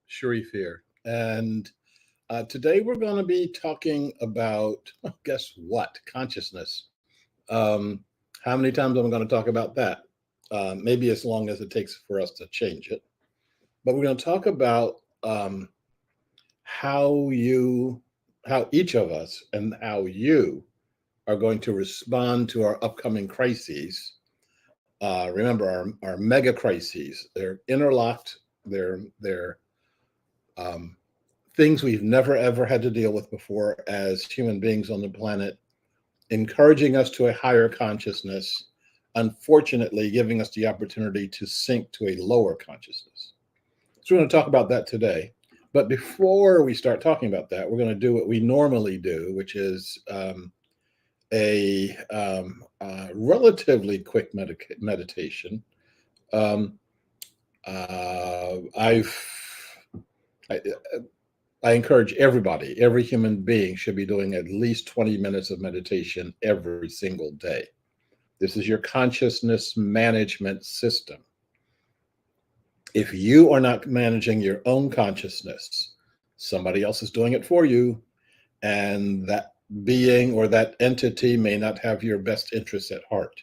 Sharif here. And today we're going to be talking about, guess what? Consciousness. Um, how many times am I going to talk about that? Maybe as long as it takes for us to change it. But we're going to talk about how how each of us and how you are going to respond to our upcoming crises. Remember, our mega crises, they're interlocked, they're um, things we've never ever had to deal with before as human beings on the planet, encouraging us to a higher consciousness, unfortunately, giving us the opportunity to sink to a lower consciousness. So, we're going to talk about that today. But before we start talking about that, we're going to do what we normally do, which is a relatively quick meditation. Um, I've I, I encourage everybody, every human being should be doing at least 20 minutes of meditation every single day. This is your consciousness management system. If you are not managing your own consciousness, somebody else is doing it for you, and that being or that entity may not have your best interests at heart.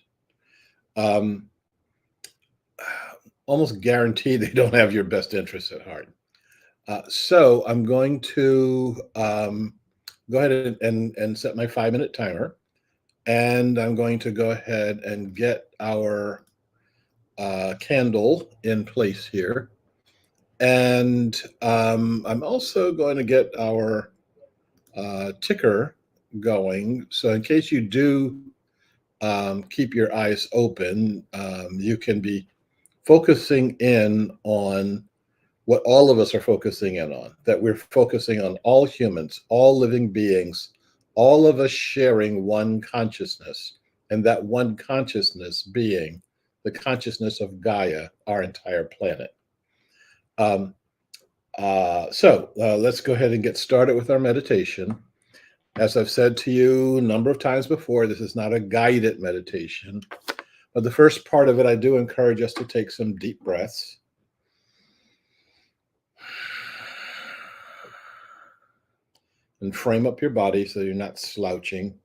Um, Almost guaranteed they don't have your best interests at heart. So I'm going to go ahead and set my 5-minute timer. And I'm going to go ahead and get our candle in place here. And I'm also going to get our ticker going. So in case you do keep your eyes open, you can be focusing in on what all of us are focusing in on, that we're focusing on all humans, all living beings, all of us sharing one consciousness, and that one consciousness being the consciousness of Gaia, our entire planet. Let's go ahead and get started with our meditation. As I've said to you a number of times before, this is not a guided meditation, but the first part of it, I do encourage us to take some deep breaths. And frame up your body so you're not slouching.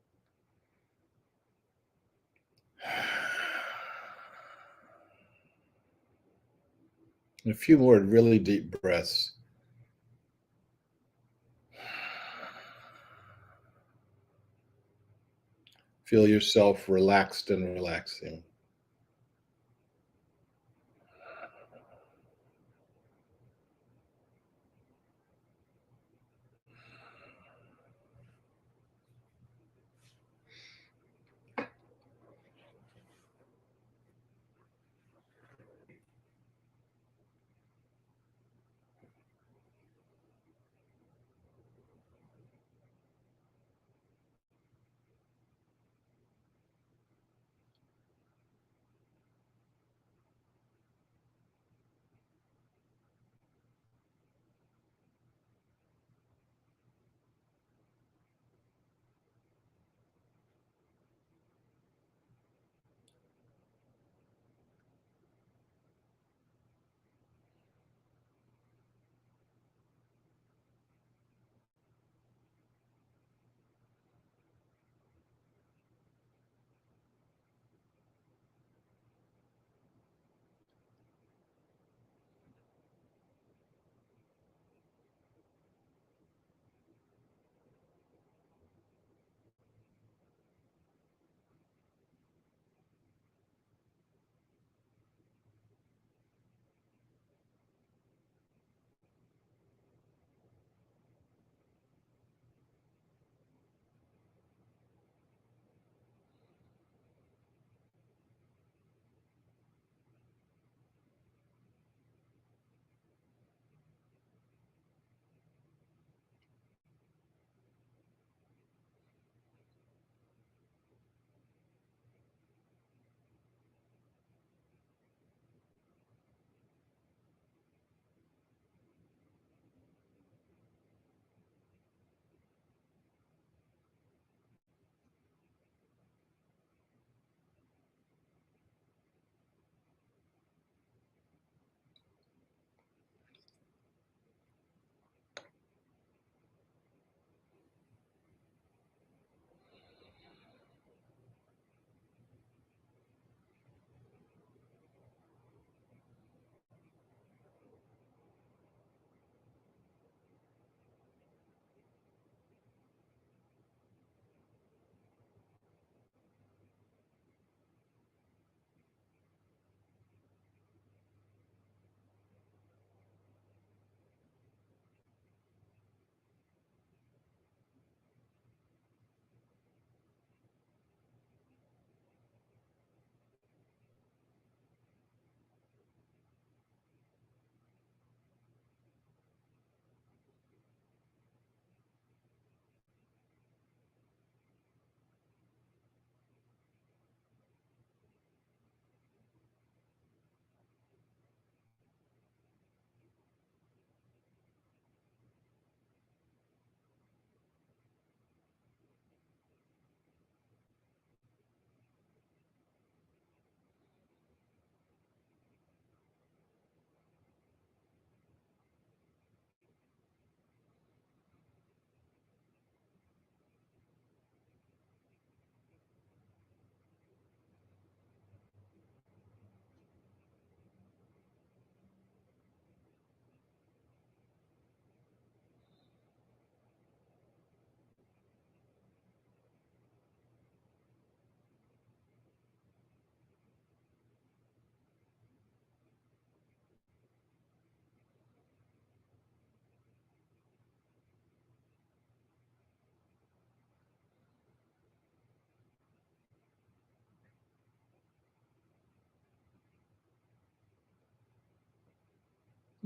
A few more really deep breaths. Feel yourself relaxed and relaxing.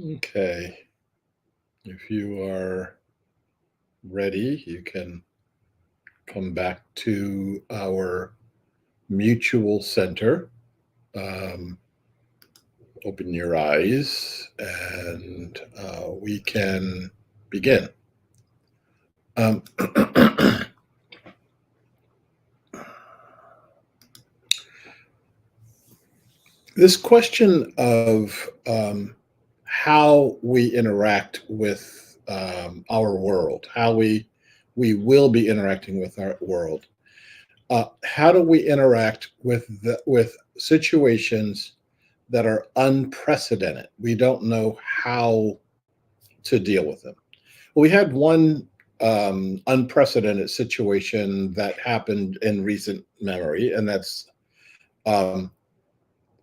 Okay. If you are ready, you can come back to our mutual center. Um, Open your eyes and we can begin. Um, this question of how we interact with our world, how we will be interacting with our world. How do we interact with situations that are unprecedented? We don't know how to deal with them. We had one unprecedented situation that happened in recent memory, and that's um,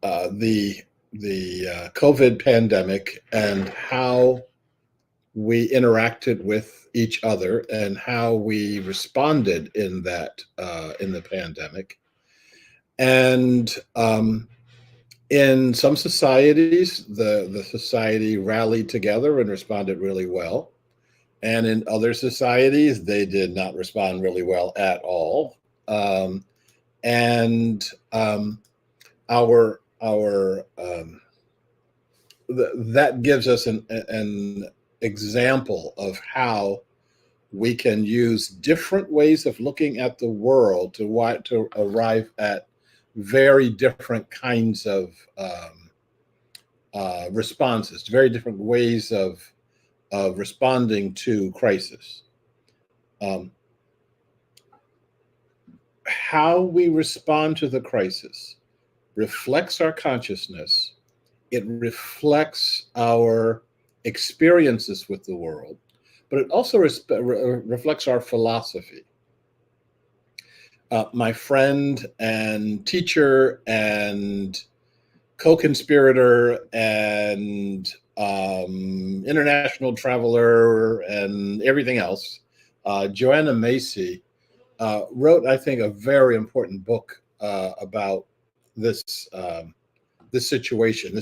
the COVID pandemic and how we interacted with each other and how we responded in the pandemic. And in some societies, the society rallied together and responded really well. And in other societies, they did not respond really well at all. Um, and our that gives us an example of how we can use different ways of looking at the world to arrive at very different kinds of responses, very different ways of responding to crisis. Um, how we respond to the crisis reflects our consciousness. It reflects our experiences with the world, but it also reflects our philosophy. My friend and teacher and co-conspirator and international traveler and everything else, Joanna Macy, wrote, I think, a very important book about this this situation,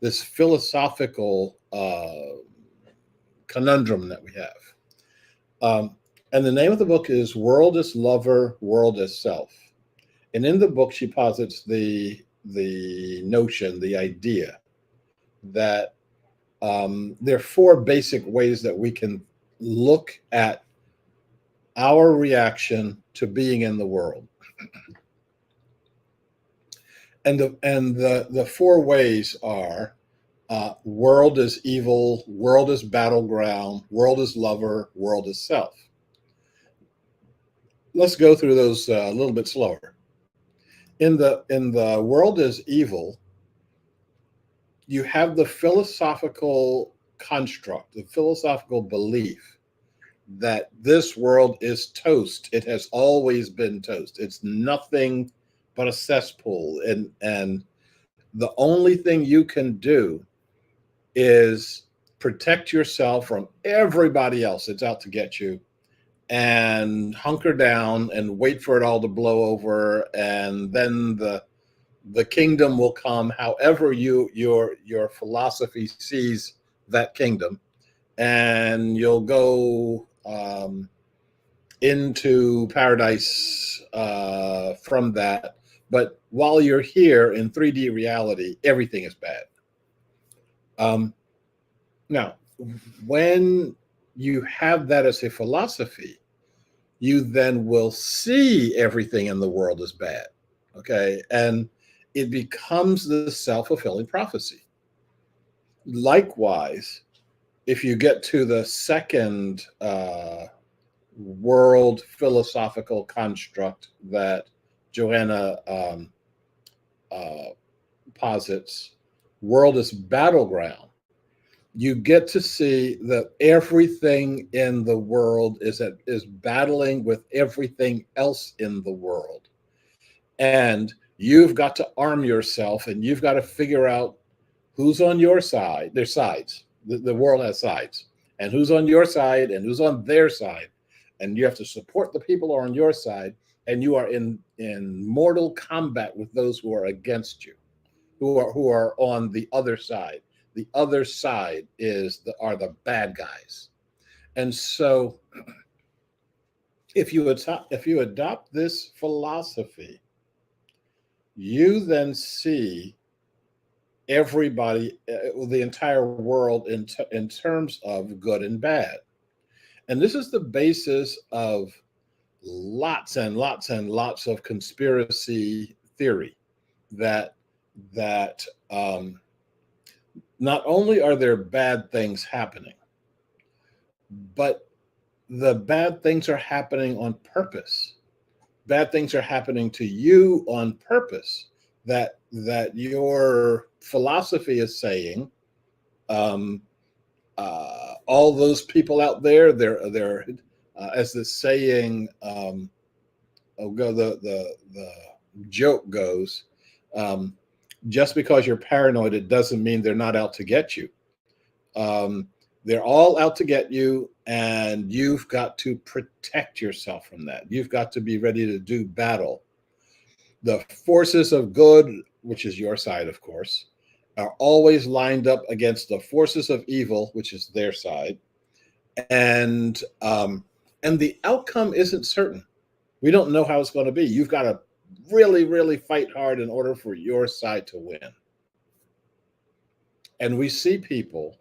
this philosophical conundrum that we have. Um, and the name of the book is "World as Lover, World as Self." And in the book, she posits the notion, the idea that there are four basic ways that we can look at our reaction to being in the world. And the four ways are world is evil, world is battleground, world is lover, world is self. Let's go through those a little bit slower. In the world is evil, you have the philosophical construct, the philosophical belief that this world is toast. It has always been toast. It's nothing but a cesspool, and the only thing you can do is protect yourself from everybody else that's out to get you and hunker down and wait for it all to blow over, and then the kingdom will come however your philosophy sees that kingdom, and you'll go into paradise from that. But while you're here in 3D reality, everything is bad. um, Now, when you have that as a philosophy, you then will see everything in the world as bad. Okay. And it becomes the self fulfilling prophecy. Likewise, if you get to the second world philosophical construct that Joanna uh, posits, world is battleground. You get to see that everything in the world is battling with everything else in the world, and you've got to arm yourself, and you've got to figure out who's on your side. There's sides. The world has sides, and who's on your side and who's on their side, and you have to support the people who are on your side, and you are in mortal combat with those who are against you, who are on the other side, The other side are the bad guys. And so if you adopt this philosophy, you then see everybody, the entire world in terms of good and bad. And this is the basis of lots and lots and lots of conspiracy theory that that not only are there bad things happening, but the bad things are happening on purpose. Bad things are happening to you on purpose. That your philosophy is saying, um, all those people out there, they're as the saying, the joke goes, um, just because you're paranoid, it doesn't mean they're not out to get you. Um, they're all out to get you, and you've got to protect yourself from that. You've got to be ready to do battle. The forces of good, which is your side, of course, are always lined up against the forces of evil, which is their side, and the outcome isn't certain. We don't know how it's going to be. You've got to really, really fight hard in order for your side to win. And we see people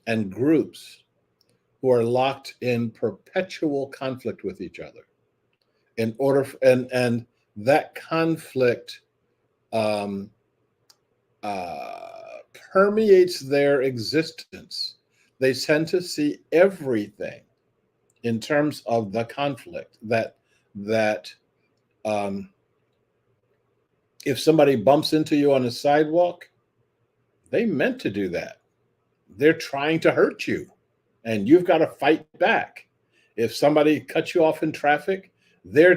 and groups who are locked in perpetual conflict with each other and that conflict um, permeates their existence. They tend to see everything in terms of the conflict. That um, if somebody bumps into you on a sidewalk, they meant to do that. They're trying to hurt you, and you've got to fight back. If somebody cuts you off in traffic, they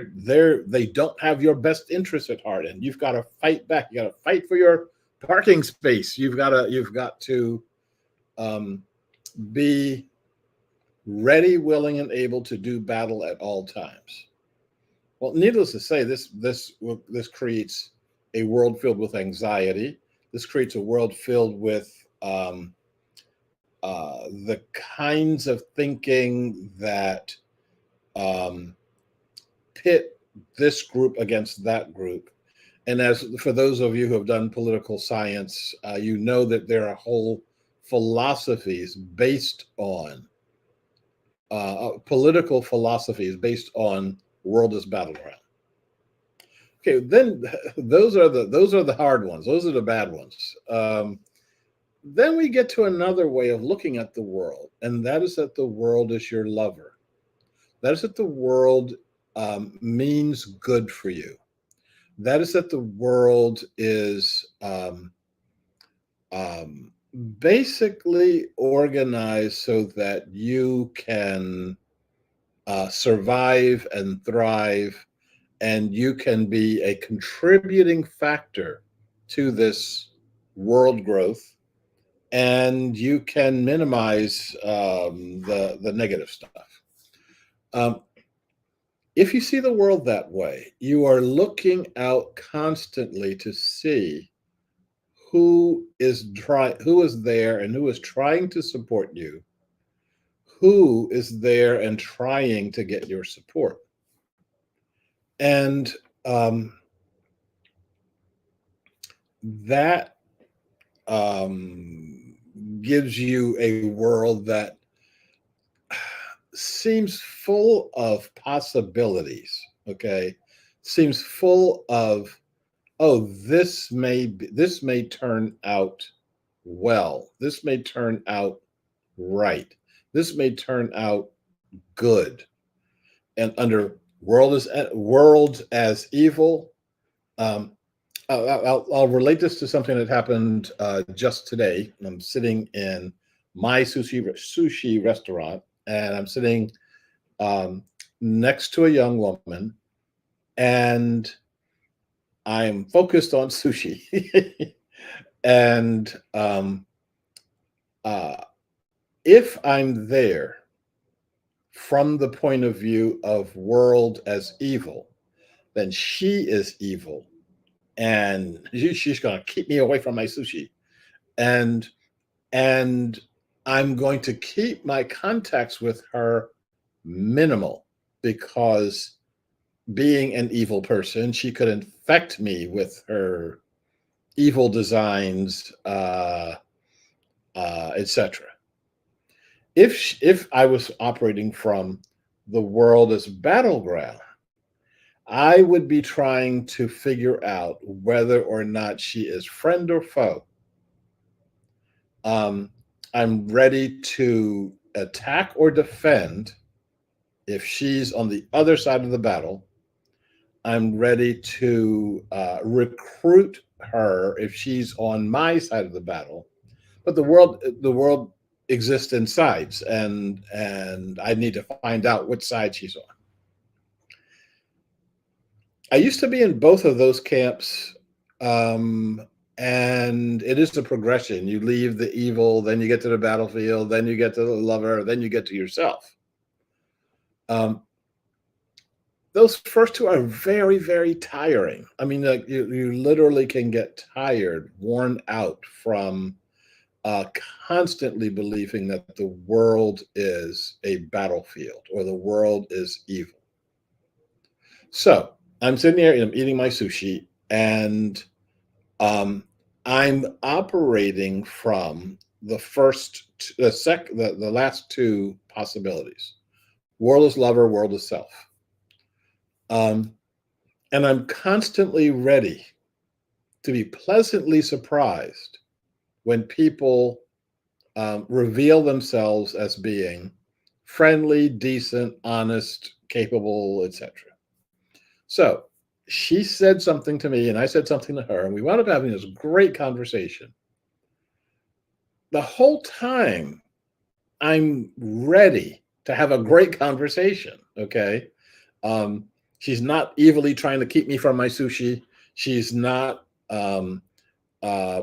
don't have your best interest at heart, and you've got to fight back. You got to fight for your parking space. You've got to be ready, willing, and able to do battle at all times. Well, needless to say, this creates a world filled with anxiety. This creates a world filled with the kinds of thinking that um, pit this group against that group. And as for those of you who have done political science, you know that there are whole philosophies based on political philosophies based on world as battleground. Okay, then those are the hard ones. Those are the bad ones. Then we get to another way of looking at the world, and that is that the world is your lover. That is that the world means good for you. That is that the world is um, basically organized so that you can survive and thrive, and you can be a contributing factor to this world growth, and you can minimize the negative stuff. Um, if you see the world that way, you are looking out constantly to see who is there and who is trying to support you, who is there and trying to get your support. And that um, gives you a world that seems full of possibilities. Okay, seems full of, oh, this may turn out well. This may turn out right. This may turn out good. And under world as evil, um, I'll relate this to something that happened just today. I'm sitting in my sushi restaurant, and I'm sitting um, next to a young woman, and I'm focused on sushi. And uh, if I'm there from the point of view of world as evil, then she is evil, and she's going to keep me away from my sushi. And And I'm going to keep my contacts with her minimal because being an evil person, she could infect me with her evil designs, etc. If I was operating from the world as battleground, I would be trying to figure out whether or not she is friend or foe. Um, I'm ready to attack or defend if she's on the other side of the battle. I'm ready to recruit her if she's on my side of the battle. But the world exists in sides, and I need to find out which side she's on. I used to be in both of those camps, um, and it is a progression. You leave the evil, then you get to the battlefield, then you get to the lover, then you get to yourself. Um, those first two are very, very tiring. I mean, like you literally can get tired, worn out from uh, constantly believing that the world is a battlefield or the world is evil. So I'm sitting here and I'm eating my sushi, and um, I'm operating from the last two possibilities: world is lover, world is self. Um, and I'm constantly ready to be pleasantly surprised when people reveal themselves as being friendly, decent, honest, capable, etc. So she said something to me, and I said something to her, and we wound up having this great conversation. The whole time, I'm ready to have a great conversation. Okay. Um, she's not evilly trying to keep me from my sushi. She's not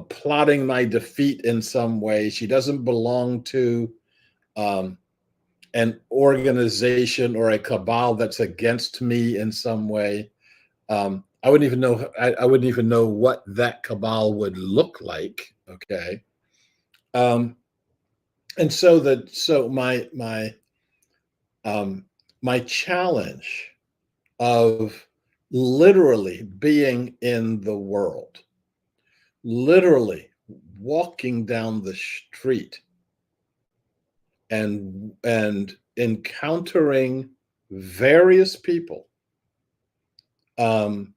plotting my defeat in some way. She doesn't belong to um, an organization or a cabal that's against me in some way. I wouldn't even know. I wouldn't even know what that cabal would look like. Okay, um, and so um, my challenge of literally being in the world, literally walking down the street and encountering various people. um,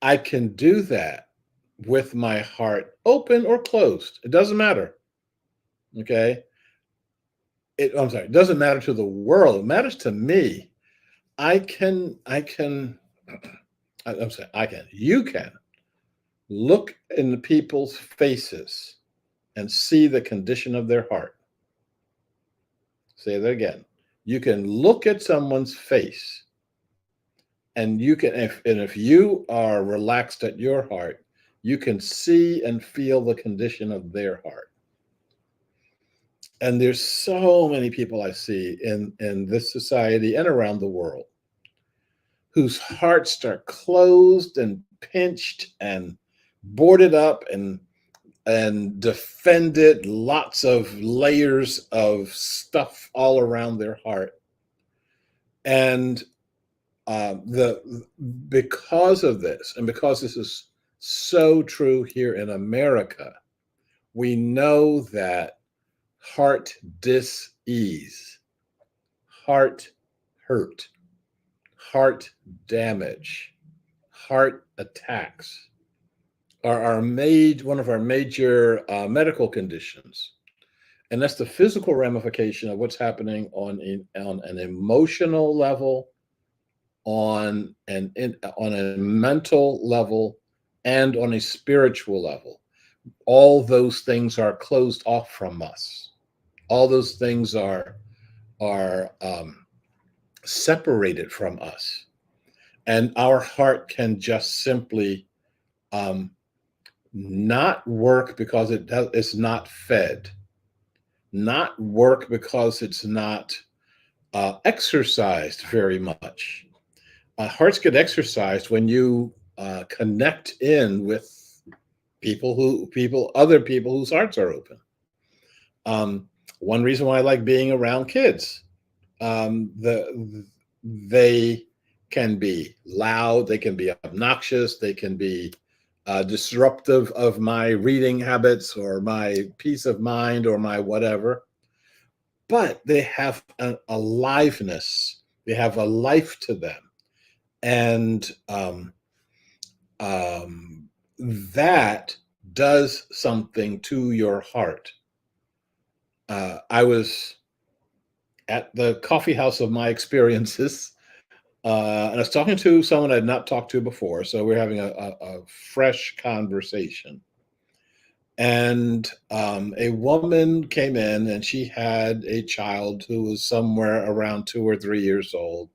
I can do that with my heart open or closed. It doesn't matter. Okay. I'm sorry. It doesn't matter to the world. It matters to me. I'm sorry. You can look in the people's faces and see the condition of their heart. Say that again. You can look at someone's face, and if you are relaxed at your heart, you can see and feel the condition of their heart. And there's so many people I see in this society and around the world whose hearts are closed and pinched and boarded up and defended, lots of layers of stuff all around their heart. And the because of this, and because this is so true here in America, we know that heart dis-ease, heart hurt, heart damage, heart attacks are one of our major medical conditions, and that's the physical ramification of what's happening on an emotional level, on a mental level, and on a spiritual level. All those things are closed off from us. All those things are separated from us, and our heart can just simply um, not work because it's not fed, not work because it's not exercised very much. Hearts get exercised when you connect in with other people whose hearts are open. Um, One reason why I like being around kids, they can be loud, they can be obnoxious, they can be disruptive of my reading habits or my peace of mind or my whatever, but they have an aliveness, they have a life to them. And um, that does something to your heart. I was at the coffee house of my experiences, and I was talking to someone I'd not talked to before. So we're having a fresh conversation. And a woman came in, and she had a child who was somewhere around 2 or 3 years old.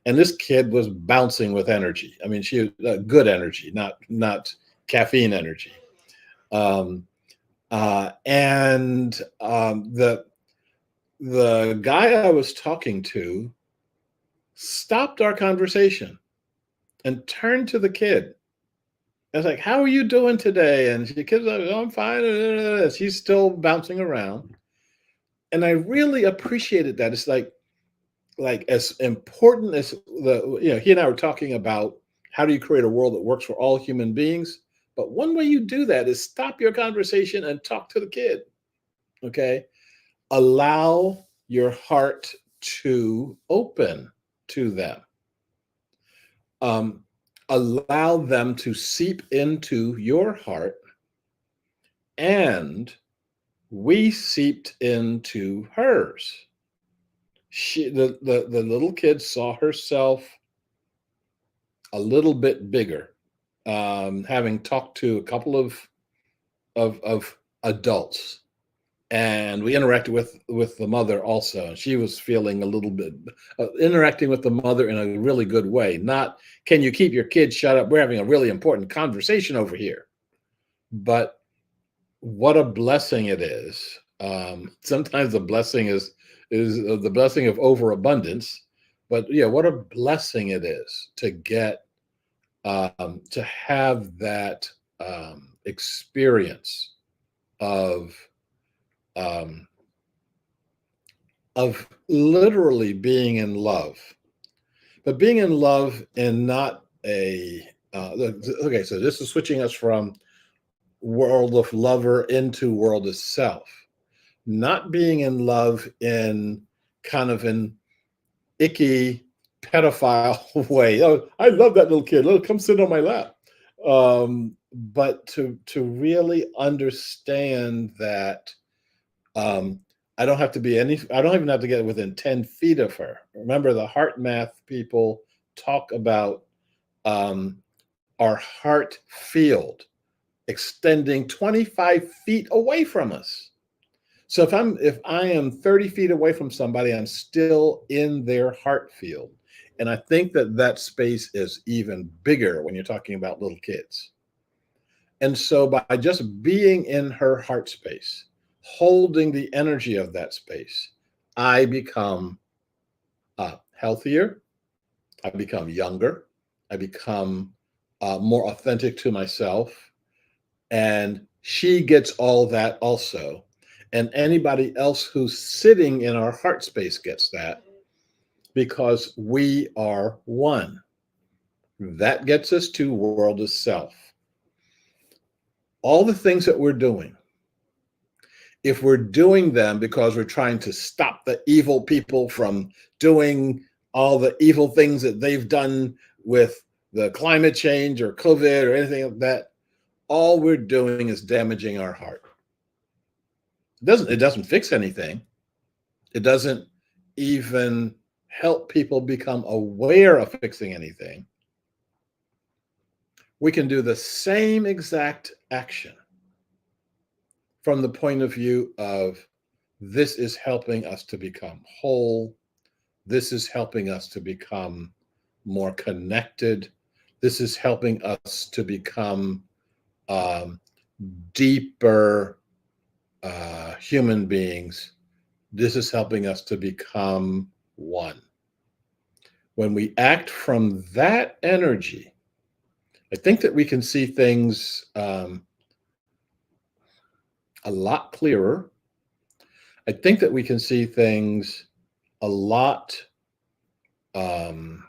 And this kid was bouncing with energy. I mean, she had good energy, not caffeine energy. Um, and the guy I was talking to stopped our conversation and turned to the kid. I was like, "How are you doing today?" And the kid's like, "Oh, I'm fine." She's still bouncing around, and I really appreciated that. It's like as important as he and I were talking about how do you create a world that works for all human beings. But one way you do that is stop your conversation and talk to the kid. Okay, allow your heart to open to them. Um, Allow them to seep into your heart, and we seeped into hers. The little kid saw herself a little bit bigger, having talked to a couple of adults, and we interacted with the mother also. And she was feeling a little bit interacting with the mother in a really good way. Not, can you keep your kids shut up? We're having a really important conversation over here. But what a blessing it is. Sometimes the blessing is the blessing of overabundance, but yeah, what a blessing it is to get to have that experience of um, literally being in love, but being in love in not a okay. So this is switching us from world of lover into world of self. Not being in love in kind of an icky pedophile way. Oh, I love that little kid. Come sit on my lap. But to really understand that um, I don't even have to get within 10 feet of her. Remember, the heart math people talk about um, our heart field extending 25 feet away from us. So if I am 30 feet away from somebody, I'm still in their heart field. And I think that that space is even bigger when you're talking about little kids. And so by just being in her heart space, holding the energy of that space, I become healthier, I become younger, I become more authentic to myself. And she gets all that also. And anybody else who's sitting in our heart space gets that because we are one. That gets us to world of self. All the things that we're doing, if we're doing them because we're trying to stop the evil people from doing all the evil things that they've done with the climate change or COVID or anything like that, all we're doing is damaging our heart. It doesn't fix anything. It doesn't even help people become aware of fixing anything. We can do the same exact action from the point of view of this is helping us to become whole. This is helping us to become more connected. This is helping us to become um, deeper human beings. This is helping us to become one. When we act from that energy, I think that we can see things a lot clearer. I think that we can see things a lot. Um,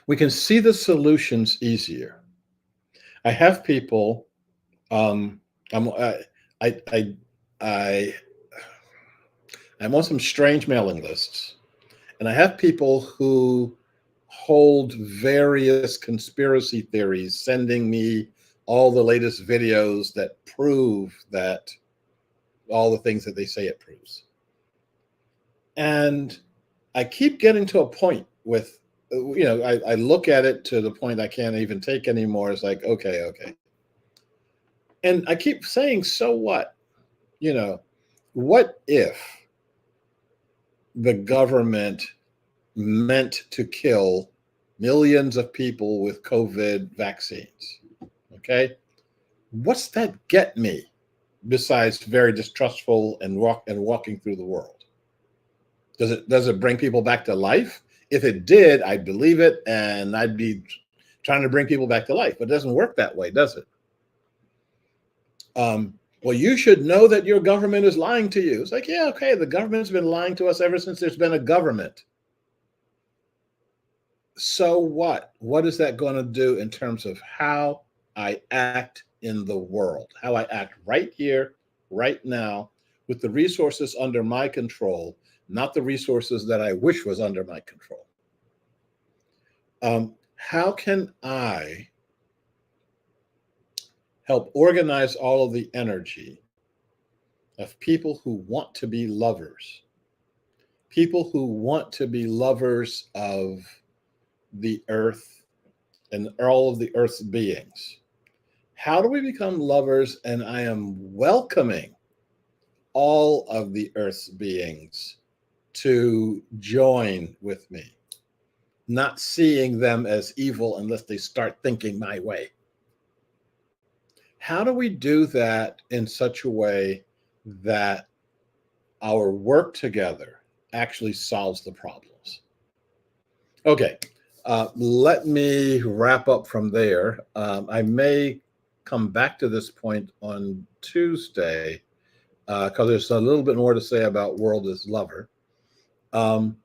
we can see the solutions easier. I have people. Um, I'm I I I I'm on some strange mailing lists, and I have people who hold various conspiracy theories, sending me all the latest videos that prove that all the things that they say it proves. And I keep getting to a point with, I look at it to the point I can't even take anymore. It's like, okay, okay. And I keep saying, so what? You know, what if the government meant to kill millions of people with COVID vaccines? Okay. What's that get me besides very distrustful and walking through the world? Does it bring people back to life? If it did, I'd believe it and I'd be trying to bring people back to life. But it doesn't work that way, does it? Well, you should know that your government is lying to you. It's like, yeah, okay, the government's been lying to us ever since there's been a government. So what? What is that going to do in terms of how I act in the world, how I act right here, right now, with the resources under my control, not the resources that I wish was under my control? How can I help organize all of the energy of people who want to be lovers, people who want to be lovers of the earth and all of the earth's beings? How do we become lovers? And I am welcoming all of the earth's beings to join with me, not seeing them as evil unless they start thinking my way. How do we do that in such a way that our work together actually solves the problems? Okay, let me wrap up from there. I may come back to this point on Tuesday because there's a little bit more to say about World as Lover. Um,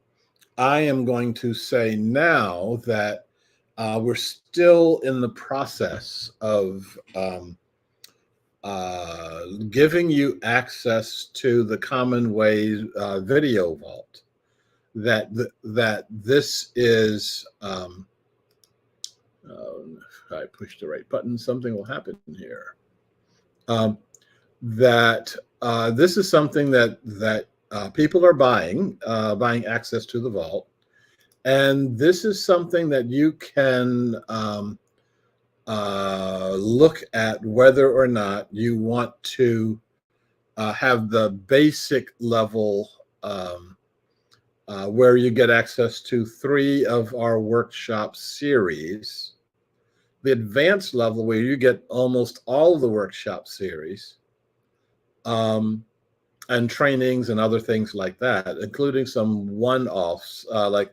I am going to say now that we're still in the process of giving you access to the Common Way video vault. That this is. If I push the right button, something will happen here. That this is something that people are buying access to the vault, and this is something that you can look at whether or not you want to have the basic level where you get access to 3 of our workshop series, the advanced level where you get almost all of the workshop series, and trainings and other things like that, including some one-offs. Like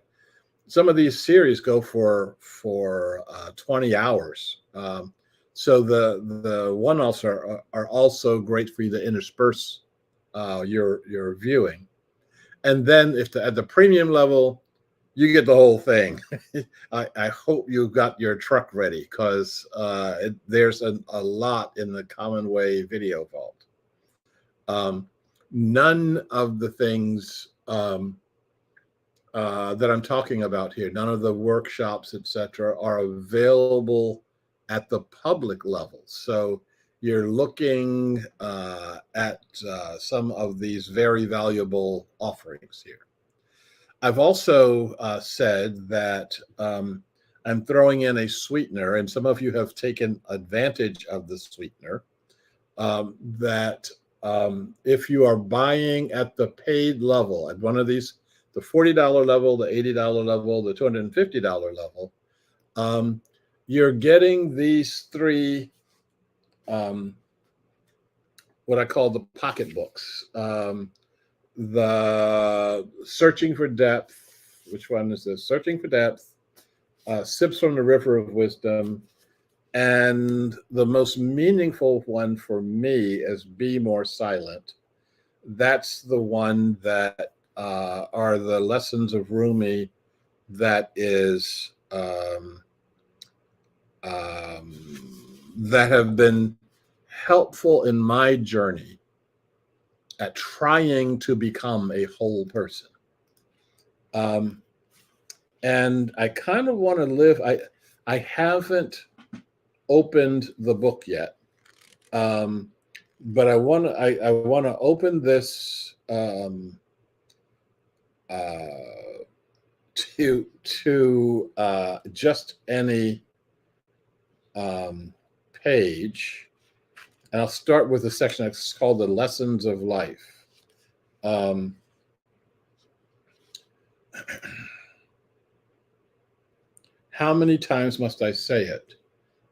some of these series go for 20 hours. So the one-offs are also great for you to intersperse your viewing. And then if at the premium level, you get the whole thing. I hope you got your truck ready because there's a lot in the Common Way video vault. None of the things that I'm talking about here, none of the workshops, etc., are available at the public level. So you're looking at some of these very valuable offerings here. I've also said that I'm throwing in a sweetener, and some of you have taken advantage of the sweetener. That if you are buying at the paid level, at one of these, the $40 level, the $80 level, the $250 level, you're getting these 3 what I call the pocketbooks. The Searching for Depth. Which one is this? Searching for Depth, Sips from the River of Wisdom, And the most meaningful one for me is Be More Silent. That's the one that are the lessons of Rumi that is that have been helpful in my journey at trying to become a whole person. And I kind of want to live. I haven't opened the book yet, but I want to. I want to open this uh, to just any page, and I'll start with a section that's called "The Lessons of Life." Um, How many times must I say it?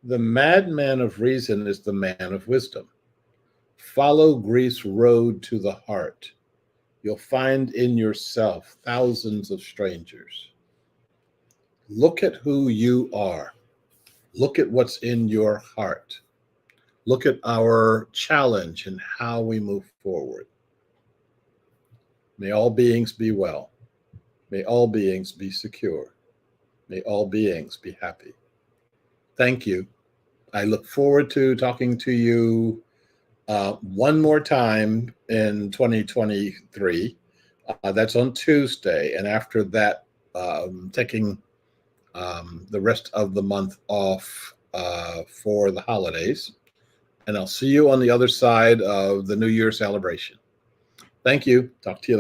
The madman of reason is the man of wisdom. Follow grief's road to the heart. You'll find in yourself thousands of strangers. Look at who you are. Look at what's in your heart. Look at our challenge and how we move forward. May all beings be well. May all beings be secure. May all beings be happy. Thank you. I look forward to talking to you one more time in 2023. That's on Tuesday. And after that, taking the rest of the month off for the holidays. And I'll see you on the other side of the New Year celebration. Thank you. Talk to you later.